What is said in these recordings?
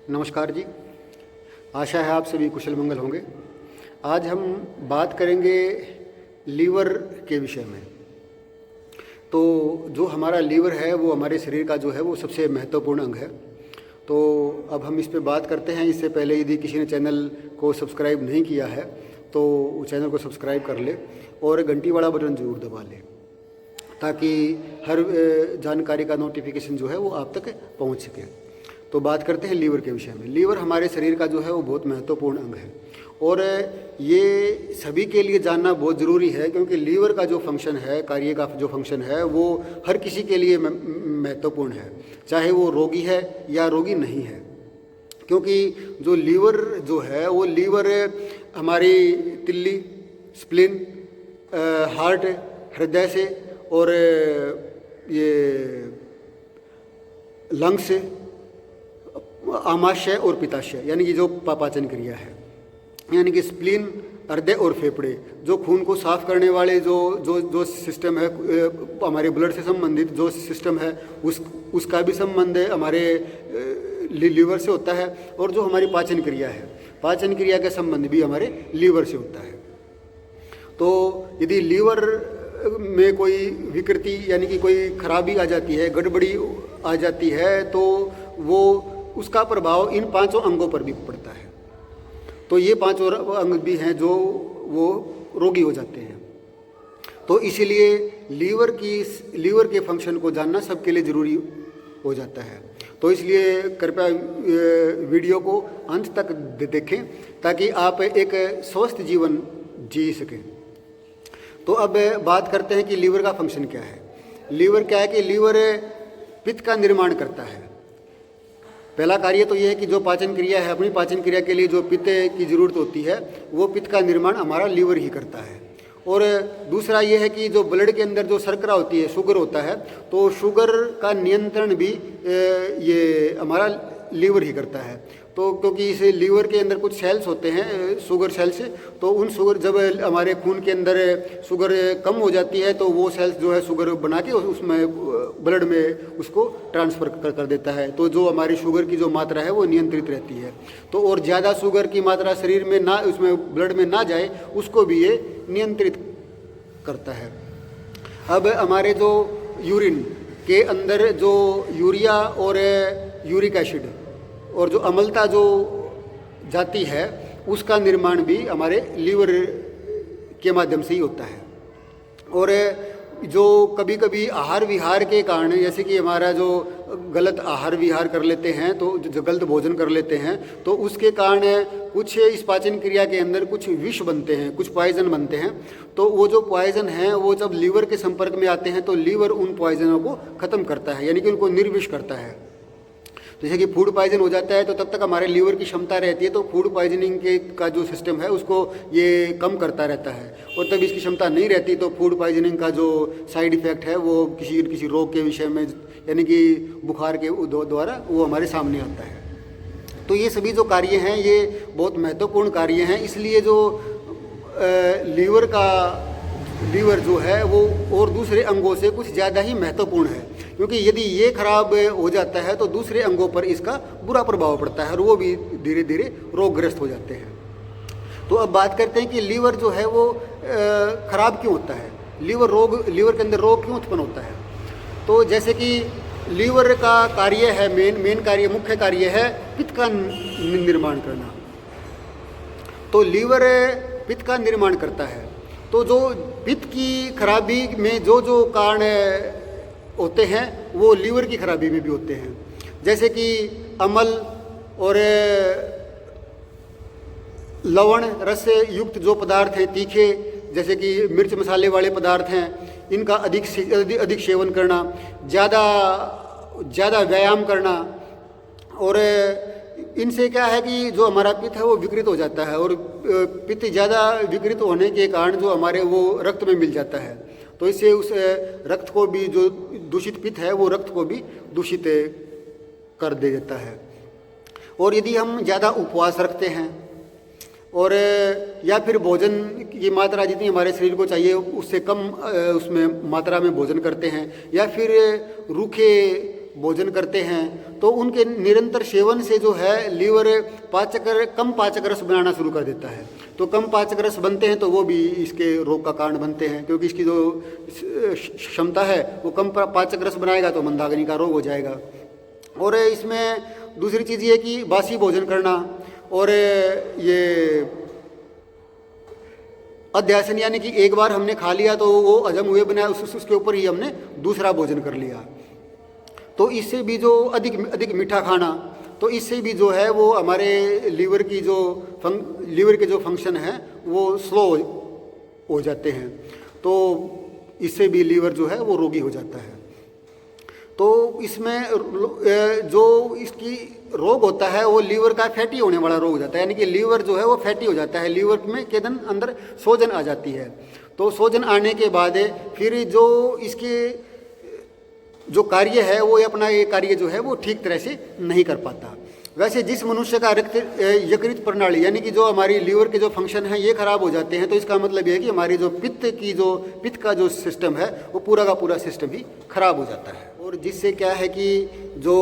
नमस्कार जी। आशा है आप सभी कुशल मंगल होंगे। आज हम बात करेंगे लीवर के विषय में। तो जो हमारा लीवर है वो हमारे शरीर का जो है वो सबसे महत्वपूर्ण अंग है। तो अब हम इस पे बात करते हैं। इससे पहले यदि किसी ने चैनल को सब्सक्राइब नहीं किया है तो चैनल को सब्सक्राइब कर ले और घंटी वाला बटन ज़रूर दबा ले, ताकि हर जानकारी का नोटिफिकेशन जो है वो आप तक पहुंच सके। तो बात करते हैं लीवर के विषय में। लीवर हमारे शरीर का जो है वो बहुत महत्वपूर्ण अंग है और ये सभी के लिए जानना बहुत ज़रूरी है, क्योंकि लीवर का जो फंक्शन है, कार्य का जो फंक्शन है, वो हर किसी के लिए महत्वपूर्ण है, चाहे वो रोगी है या रोगी नहीं है। क्योंकि जो लीवर जो है वो लीवर हमारी तिल्ली, स्प्लीन, हार्ट, हृदय से और ये लंग्स से, आमाशय और पित्ताशय यानी कि जो पाचन क्रिया है, यानी कि स्प्लीन, हृदय और फेफड़े, जो खून को साफ करने वाले जो सिस्टम है, हमारे ब्लड से संबंधित जो सिस्टम है, उसका भी संबंध हमारे लीवर से होता है। और जो हमारी पाचन क्रिया है, पाचन क्रिया का संबंध भी हमारे लीवर से होता है। तो यदि लीवर में कोई विकृति यानी कि कोई खराबी आ जाती है, गड़बड़ी आ जाती है, तो वो उसका प्रभाव इन पांचों अंगों पर भी पड़ता है। तो ये पांचों अंग भी हैं जो वो रोगी हो जाते हैं। तो इसीलिए लीवर के फंक्शन को जानना सबके लिए ज़रूरी हो जाता है। तो इसलिए कृपया वीडियो को अंत तक देखें, ताकि आप एक स्वस्थ जीवन जी सकें। तो अब बात करते हैं कि लीवर का फंक्शन क्या है। लीवर क्या है कि लीवर पित्त का निर्माण करता है। पहला कार्य तो ये है कि जो पाचन क्रिया है, अपनी पाचन क्रिया के लिए जो पित्त की ज़रूरत होती है, वो पित्त का निर्माण हमारा लीवर ही करता है। और दूसरा ये है कि जो ब्लड के अंदर जो शर्करा होती है, शुगर होता है, तो शुगर का नियंत्रण भी ये हमारा लीवर ही करता है। तो क्योंकि इस लीवर के अंदर कुछ सेल्स होते हैं, शुगर सेल्स, तो उन शुगर, जब हमारे खून के अंदर शुगर कम हो जाती है, तो वो सेल्स जो है शुगर बना के उसमें ब्लड में उसको ट्रांसफ़र कर देता है। तो जो हमारी शुगर की जो मात्रा है वो नियंत्रित रहती है। तो और ज़्यादा शुगर की मात्रा शरीर में ना, उसमें ब्लड में ना जाए, उसको भी ये नियंत्रित करता है। अब हमारे जो यूरिन के अंदर जो यूरिया और यूरिक एसिड और जो अम्लता जो जाती है, उसका निर्माण भी हमारे लीवर के माध्यम से ही होता है। और जो कभी कभी आहार विहार के कारण, जैसे कि हमारा जो गलत आहार विहार कर लेते हैं, तो जो गलत भोजन कर लेते हैं, तो उसके कारण कुछ इस पाचन क्रिया के अंदर कुछ विष बनते हैं, कुछ पॉइजन बनते हैं। तो वो जो पॉइजन हैं वो जब लीवर के संपर्क में आते हैं, तो लीवर उन पॉइजनों को ख़त्म करता है, यानी कि उनको निर्विष करता है। जैसे कि फूड पॉइजन हो जाता है, तो तब तक हमारे लीवर की क्षमता रहती है, तो फूड पॉइजनिंग का जो सिस्टम है उसको ये कम करता रहता है। और तब इसकी क्षमता नहीं रहती, तो फूड पॉइजनिंग का जो साइड इफ़ेक्ट है वो किसी रोग के विषय में, यानी कि बुखार के द्वारा वो हमारे सामने आता है। तो ये सभी जो कार्य हैं ये बहुत महत्वपूर्ण कार्य हैं। इसलिए जो लीवर जो है वो और दूसरे अंगों से कुछ ज़्यादा ही महत्वपूर्ण है, क्योंकि यदि ये खराब हो जाता है तो दूसरे अंगों पर इसका बुरा प्रभाव पड़ता है और वो भी धीरे धीरे रोगग्रस्त हो जाते हैं। तो अब बात करते हैं कि लीवर जो है वो खराब क्यों होता है, लीवर के अंदर रोग क्यों उत्पन्न होता है। तो जैसे कि लीवर का कार्य है, मुख्य कार्य है पित्त का निर्माण करना। तो लीवर पित्त का निर्माण करता है। तो जो पित्त की खराबी में जो कारण होते हैं वो लीवर की खराबी में भी होते हैं। जैसे कि अम्ल और लवण रस से युक्त जो पदार्थ हैं, तीखे, जैसे कि मिर्च मसाले वाले पदार्थ हैं, इनका अधिक सेवन करना, ज़्यादा व्यायाम करना, और इनसे क्या है कि जो हमारा पित्त है वो विकृत हो जाता है। और पित्त ज़्यादा विकृत होने के कारण जो हमारे वो रक्त में मिल जाता है, तो इससे उस रक्त को भी, जो दूषित पित्त है वो रक्त को भी दूषित कर दे देता है। और यदि हम ज़्यादा उपवास रखते हैं और या फिर भोजन की मात्रा जितनी हमारे शरीर को चाहिए उससे कम उसमें मात्रा में भोजन करते हैं, या फिर रूखे भोजन करते हैं तो उनके निरंतर सेवन से जो है लीवर कम पाचक रस बनाना शुरू कर देता है। तो कम पाचक रस बनते हैं तो वो भी इसके रोग का कारण बनते हैं, क्योंकि इसकी जो क्षमता है वो कम पाचक रस बनाएगा तो मंदाग्नि का रोग हो जाएगा। और इसमें दूसरी चीज़ ये कि बासी भोजन करना और ये अध्यासन, यानी कि एक बार हमने खा लिया तो वो हजम हुए बिना उसके ऊपर ही हमने दूसरा भोजन कर लिया, तो इससे भी जो अधिक मीठा खाना, तो इससे भी जो है वो हमारे लीवर के जो फंक्शन हैं वो स्लो हो जाते हैं, तो इससे भी लीवर जो है वो रोगी हो जाता है। तो इसमें जो इसकी रोग होता है वो लीवर का फैटी होने वाला रोग हो जाता है, यानी कि लीवर जो है वो फैटी हो जाता है, लीवर में के अंदर सोजन आ जाती है। तो सोजन आने के बाद फिर जो इसके जो कार्य है वो अपना ये कार्य जो है वो ठीक तरह से नहीं कर पाता। वैसे जिस मनुष्य का यकृत प्रणाली, यानी कि जो हमारी लीवर के जो फंक्शन हैं ये खराब हो जाते हैं, तो इसका मतलब ये है कि हमारी जो पित्त का जो सिस्टम है वो पूरा का पूरा सिस्टम ही खराब हो जाता है। और जिससे क्या है कि जो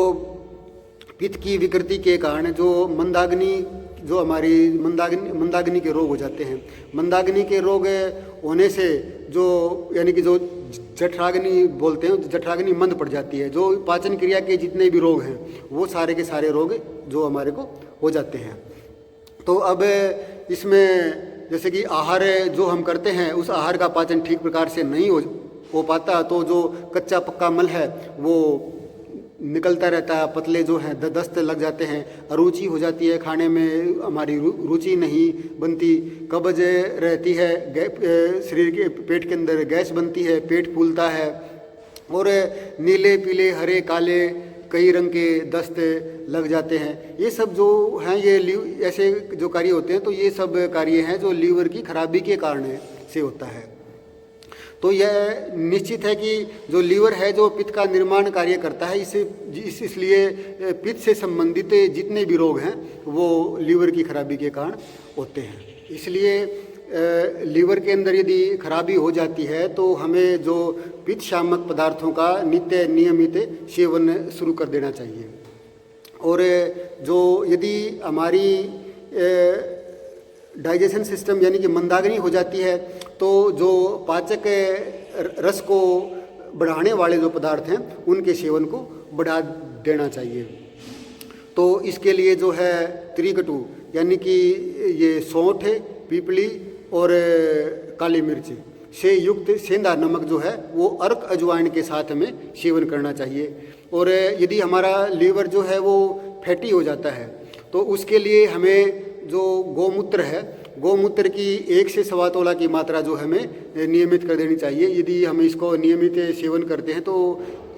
पित्त की विकृति के कारण जो हमारी मंदाग्नि के रोग हो जाते हैं। मंदाग्नि के रोग होने से जो यानी कि जो जठराग्नि बोलते हैं, जठराग्नि मंद पड़ जाती है, जो पाचन क्रिया के जितने भी रोग हैं वो सारे के सारे रोग जो हमारे को हो जाते हैं। तो अब इसमें जैसे कि आहार जो हम करते हैं उस आहार का पाचन ठीक प्रकार से नहीं हो पाता, तो जो कच्चा पक्का मल है वो निकलता रहता है, पतले जो हैं दस्त लग जाते हैं, अरुचि हो जाती है, खाने में हमारी रुचि नहीं बनती, कब्ज रहती है, शरीर के पेट के अंदर गैस बनती है, पेट फूलता है, और नीले पीले हरे काले कई रंग के दस्त लग जाते हैं। ये सब जो हैं ये ऐसे जो कार्य होते हैं, तो ये सब कार्य हैं जो लीवर की खराबी के कारण से होता है। तो यह निश्चित है कि जो लीवर है जो पित्त का निर्माण कार्य करता है, इसलिए पित्त से संबंधित जितने भी रोग हैं वो लीवर की खराबी के कारण होते हैं। इसलिए लीवर के अंदर यदि खराबी हो जाती है तो हमें जो पित्त शामक पदार्थों का नियमित सेवन शुरू कर देना चाहिए। और जो यदि हमारी डाइजेशन सिस्टम यानी कि मंदाग्नि हो जाती है तो जो पाचक रस को बढ़ाने वाले जो पदार्थ हैं उनके सेवन को बढ़ा देना चाहिए। तो इसके लिए जो है त्रिकटु यानी कि ये सौंठ, पीपली और काली मिर्च से युक्त सेंधा नमक जो है वो अर्क अजवाइन के साथ हमें सेवन करना चाहिए। और यदि हमारा लीवर जो है वो फैटी हो जाता है तो उसके लिए हमें जो गोमूत्र है, गोमूत्र की 1 से 1.25 तोला की मात्रा जो हमें नियमित कर देनी चाहिए। यदि हम इसको नियमित सेवन करते हैं तो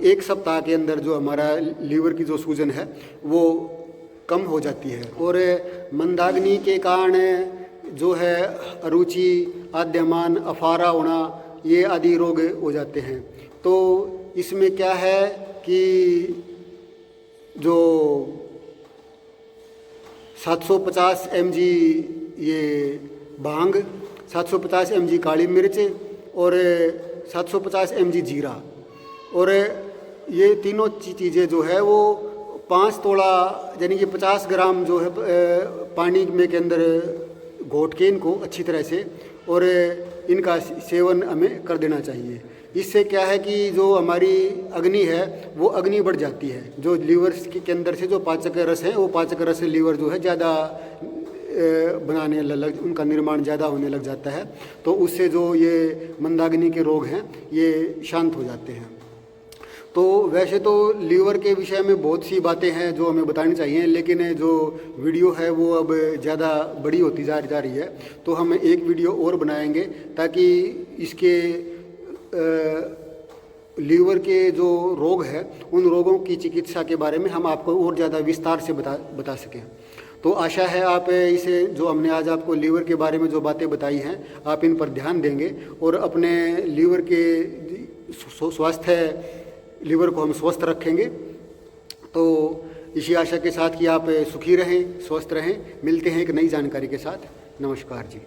1 सप्ताह के अंदर जो हमारा लीवर की जो सूजन है वो कम हो जाती है। और मंदाग्नि के कारण जो है अरुचि, आद्यमान, अफारा होना, ये आदि रोग हो जाते हैं। तो इसमें क्या है कि जो 750 mg ये भांग, 750 mg काली मिर्च और 750 mg जीरा, और ये तीनों चीज़ें जो है वो 5 तोला यानी कि 50 ग्राम जो है पानी में के अंदर घोट के इनको अच्छी तरह से और इनका सेवन हमें कर देना चाहिए। इससे क्या है कि जो हमारी अग्नि है वो अग्नि बढ़ जाती है। जो लीवर के अंदर से जो पाचक रस है वो पाचक रस लीवर जो है ज़्यादा बनाने उनका निर्माण ज़्यादा होने लग जाता है, तो उससे जो ये मंदाग्नि के रोग हैं ये शांत हो जाते हैं। तो वैसे तो लीवर के विषय में बहुत सी बातें हैं जो हमें बतानी चाहिए, लेकिन जो वीडियो है वो अब ज़्यादा बड़ी होती जा रही है, तो हम एक वीडियो और बनाएंगे ताकि इसके लीवर के जो रोग है उन रोगों की चिकित्सा के बारे में हम आपको और ज़्यादा विस्तार से बता सकें। तो आशा है आप इसे जो हमने आज आपको लीवर के बारे में जो बातें बताई हैं आप इन पर ध्यान देंगे और अपने लीवर के स्वास्थ्य लीवर को हम स्वस्थ रखेंगे। तो इसी आशा के साथ कि आप सुखी रहें, स्वस्थ रहें। मिलते हैं एक नई जानकारी के साथ। नमस्कार जी।